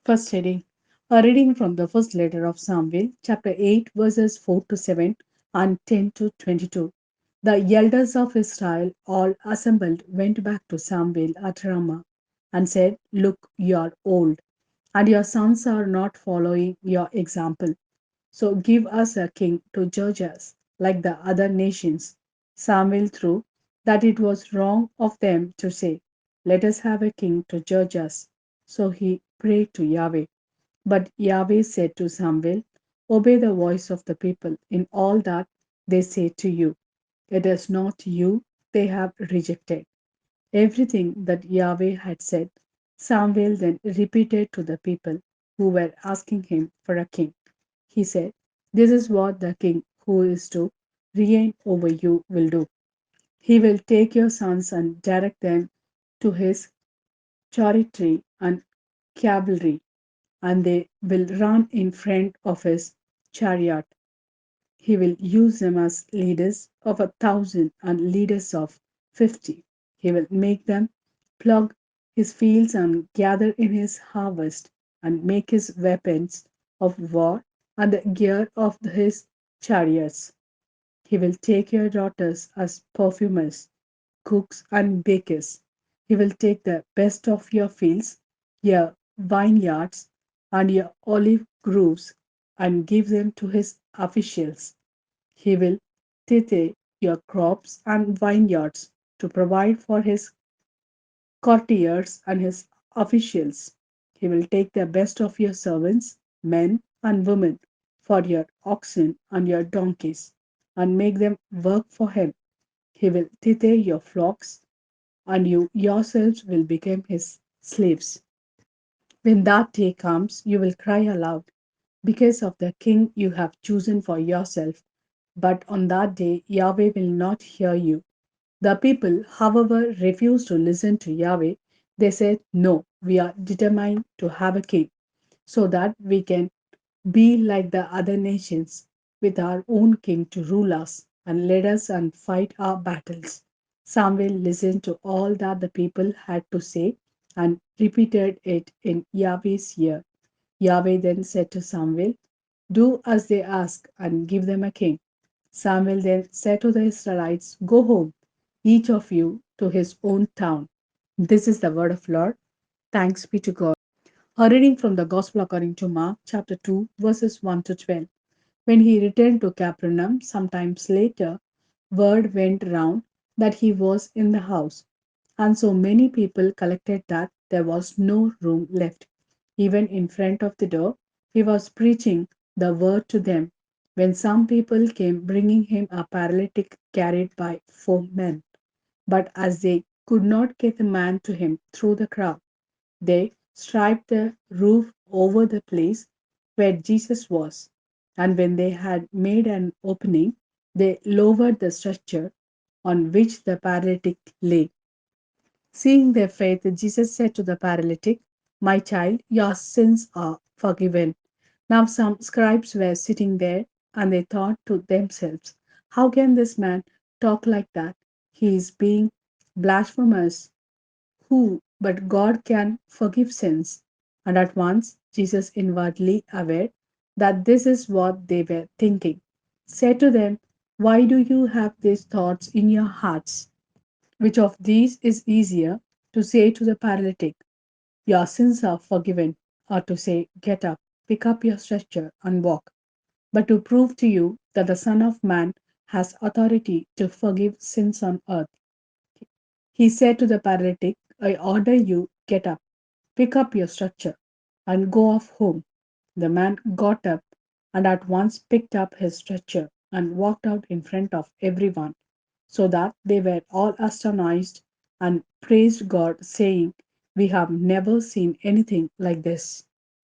First heading. A reading from the first letter of Samuel, chapter 8, verses 4 to 7 and 10 to 22. The elders of Israel, all assembled, went back to Samuel at Ramah and said, Look, you are old, and your sons are not following your example. So give us a king to judge us, like the other nations. Samuel threw that it was wrong of them to say, Let us have a king to judge us. So he prayed to Yahweh. But Yahweh said to Samuel, Obey the voice of the people in all that they say to you. It is not you they have rejected. Everything that Yahweh had said, Samuel then repeated to the people who were asking him for a king. He said, This is what the king who is to reign over you will do. He will take your sons and direct them to his chariotry and cavalry, and they will run in front of his chariot. He will use them as leaders of 1,000 and leaders of 50. He will make them plug his fields and gather in his harvest and make his weapons of war and the gear of his chariots. He will take your daughters as perfumers, cooks, and bakers. He will take the best of your fields, your vineyards, and your olive groves and give them to his officials. He will tithe your crops and vineyards to provide for his courtiers and his officials. He will take the best of your servants, men and women, for your oxen and your donkeys, and make them work for him. He will tithe your flocks, and you yourselves will become his slaves. When that day comes, you will cry aloud because of the king you have chosen for yourself. But on that day, Yahweh will not hear you. The people, however, refused to listen to Yahweh. They said, No, we are determined to have a king so that we can be like the other nations with our own king to rule us and lead us and fight our battles. Samuel listened to all that the people had to say and repeated it in Yahweh's ear. Yahweh then said to Samuel, Do as they ask and give them a king. Samuel then said to the Israelites, Go home, each of you to his own town. This is the word of Lord. Thanks be to God. A reading from the Gospel according to Mark, chapter 2, verses 1 to 12. When he returned to Capernaum, sometimes later, word went round that he was in the house, and so many people collected that there was no room left. Even in front of the door, he was preaching the word to them. When some people came bringing him a paralytic carried by 4 men, but as they could not get the man to him through the crowd, they stripped the roof over the place where Jesus was, and when they had made an opening, they lowered the stretcher on which the paralytic lay. Seeing their faith, Jesus said to the paralytic, My child, your sins are forgiven. Now some scribes were sitting there, and they thought to themselves, How can this man talk like that? He is being blasphemous. Who but God can forgive sins? And at once Jesus, inwardly aware that this is what they were thinking, said to them, Why do you have these thoughts in your hearts? Which of these is easier to say to the paralytic, Your sins are forgiven, or to say, Get up, pick up your stretcher, and walk? But to prove to you that the Son of Man has authority to forgive sins on earth, he said to the paralytic, I order you, get up, pick up your stretcher, and go off home. The man got up and at once picked up his stretcher and walked out in front of everyone, so that they were all astonished and praised God, saying, We have never seen anything like this.